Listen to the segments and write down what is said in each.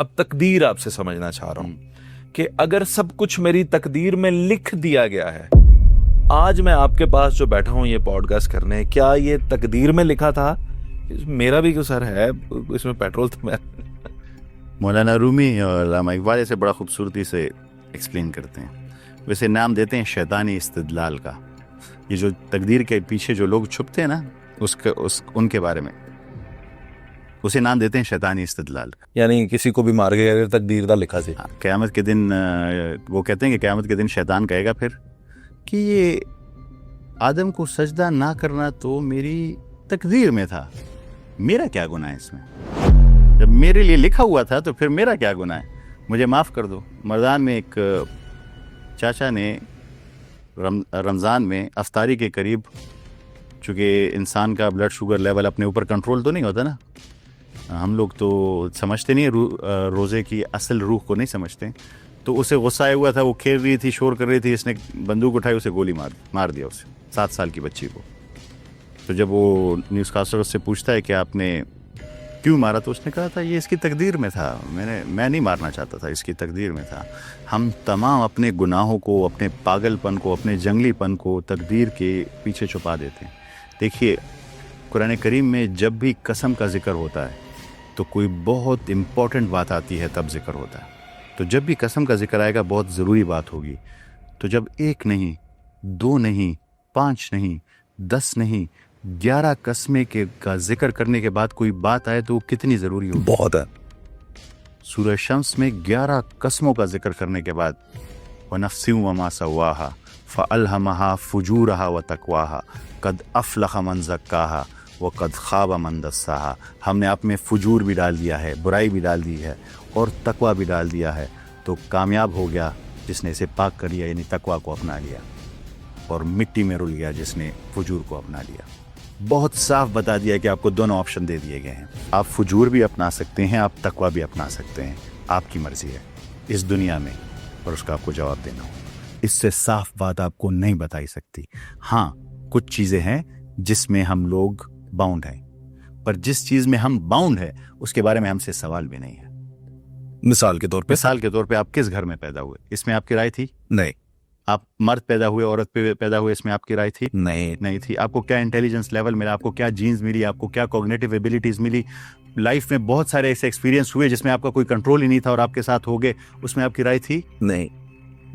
اب تقدیر آپ سے سمجھنا چاہ رہا ہوں کہ اگر سب کچھ میری تقدیر میں لکھ دیا گیا ہے، آج میں آپ کے پاس جو بیٹھا ہوں یہ پوڈ کاسٹ کرنے، کیا یہ تقدیر میں لکھا تھا؟ میرا بھی کوئی سر ہے اس میں پیٹرول تو میں مولانا رومی اور علامہ اقبال اسے بڑا خوبصورتی سے ایکسپلین کرتے ہیں. ویسے نام دیتے ہیں شیطانی استدلال کا. یہ جو تقدیر کے پیچھے جو لوگ چھپتے ہیں نا ان کے بارے میں اسے نام دیتے ہیں شیطانی استدلال. یعنی کسی کو بھی مار کے اگر تقدیر دا لکھا سی. قیامت کے دن وہ کہتے ہیں کہ قیامت کے دن شیطان کہے گا پھر کہ یہ آدم کو سجدہ نہ کرنا تو میری تقدیر میں تھا، میرا کیا گناہ ہے اس میں؟ جب میرے لیے لکھا ہوا تھا تو پھر میرا کیا گناہ ہے؟ مجھے معاف کر دو. مردان میں ایک چاچا نے رمضان میں افطاری کے قریب، چونکہ انسان کا بلڈ شوگر لیول اپنے اوپر کنٹرول تو نہیں ہوتا نا، ہم لوگ تو سمجھتے نہیں، روزے کی اصل روح کو نہیں سمجھتے. تو اسے غصہ آیا ہوا تھا، وہ کھیل رہی تھی، شور کر رہی تھی، اس نے بندوق اٹھائی، اسے گولی مار دیا اسے، 7 سال کی بچی کو. تو جب وہ نیوز کاسٹر اس سے پوچھتا ہے کہ آپ نے کیوں مارا، تو اس نے کہا تھا یہ اس کی تقدیر میں تھا، میں نہیں مارنا چاہتا تھا، اس کی تقدیر میں تھا. ہم تمام اپنے گناہوں کو، اپنے پاگل پن کو، اپنے جنگلی پن کو تقدیر کے پیچھے چھپا دیتے ہیں. دیکھیے قرآن کریم میں جب بھی قسم کا ذکر ہوتا ہے تو کوئی بہت امپورٹنٹ بات آتی ہے تب ذکر ہوتا ہے. تو جب بھی قسم کا ذکر آئے گا بہت ضروری بات ہوگی. تو جب 1 نہیں 2 نہیں 5 نہیں 10 نہیں 11 قسمیں کا ذکر کرنے کے بعد کوئی بات آئے تو وہ کتنی ضروری ہوگی؟ بہت ہے. سورہ شمس میں 11 قسموں کا ذکر کرنے کے بعد وَنَفْسٍ وَمَا سَوَّاهَا فَأَلْهَمَهَا فُجُورَهَا وَتَقْوَاهَا قَدْ أَفْلَحَ مَنْ زَكَّاهَا وَقَدْ خَابَ مَنْ دَسَّاهَا. ہم نے آپ میں فجور بھی ڈال دیا ہے، برائی بھی ڈال دی ہے اور تقویٰ بھی ڈال دیا ہے. تو کامیاب ہو گیا جس نے اسے پاک کر لیا، یعنی تقویٰ کو اپنا لیا، اور مٹی میں رل گیا جس نے فجور کو اپنا لیا. بہت صاف بتا دیا کہ آپ کو دونوں آپشن دے دیے گئے ہیں. آپ فجور بھی اپنا سکتے ہیں، آپ تقویٰ بھی اپنا سکتے ہیں. آپ کی مرضی ہے اس دنیا میں، اور اس کا آپ کو جواب دینا ہو. اس سے صاف بات آپ کو نہیں بتائی سکتی. ہاں کچھ چیزیں ہیں جس میں ہم لوگ باؤنڈ ہیں، پر جس چیز میں ہم باؤنڈ ہے اس کے بارے میں ہم سے سوال بھی نہیں ہے. مثال کے طور پہ آپ کس گھر میں پیدا ہوئے، اس میں آپ کی رائے تھی؟ نہیں. آپ مرد پیدا ہوئے، عورت پہ پیدا ہوئے، اس میں آپ کی رائے تھی؟ نہیں تھی. آپ کو کیا انٹیلیجنس لیول ملا، آپ کو کیا جینز ملی، آپ کو کیا کوگنیٹو ایبیلٹیز ملی، لائف میں بہت سارے ایسے ایکسپیرینس ہوئے جس میں آپ کا کوئی کنٹرول ہی نہیں تھا اور آپ کے ساتھ ہو گئے، اس میں آپ کی رائے تھی؟ نہیں.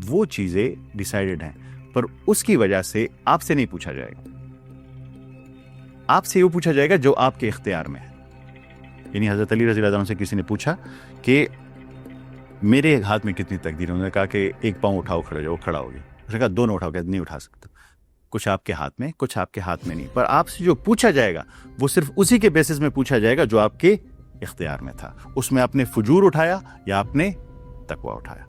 وہ چیزیں ڈیسائیڈڈ ہیں، پر اس کی وجہ سے آپ سے نہیں پوچھا جائے گا. آپ سے وہ پوچھا جائے گا جو آپ کے اختیار میں ہے. یعنی حضرت علی رضی اللہ عنہ سے کسی نے پوچھا کہ میرے ہاتھ میں کتنی تقدیر ہے، انہوں نے کہا کہ 1 پاؤں اٹھاؤ، کھڑے جاؤ. کھڑا ہو گیا. اس نے کہا 2 اٹھاؤ، کہ نہیں اٹھا سکتا. کچھ آپ کے ہاتھ میں، کچھ آپ کے ہاتھ میں نہیں. پر آپ سے جو پوچھا جائے گا وہ صرف اسی کے بیسس میں پوچھا جائے گا جو آپ کے اختیار میں تھا. اس میں آپ نے فجور اٹھایا یا آپ نے تقویٰ اٹھایا.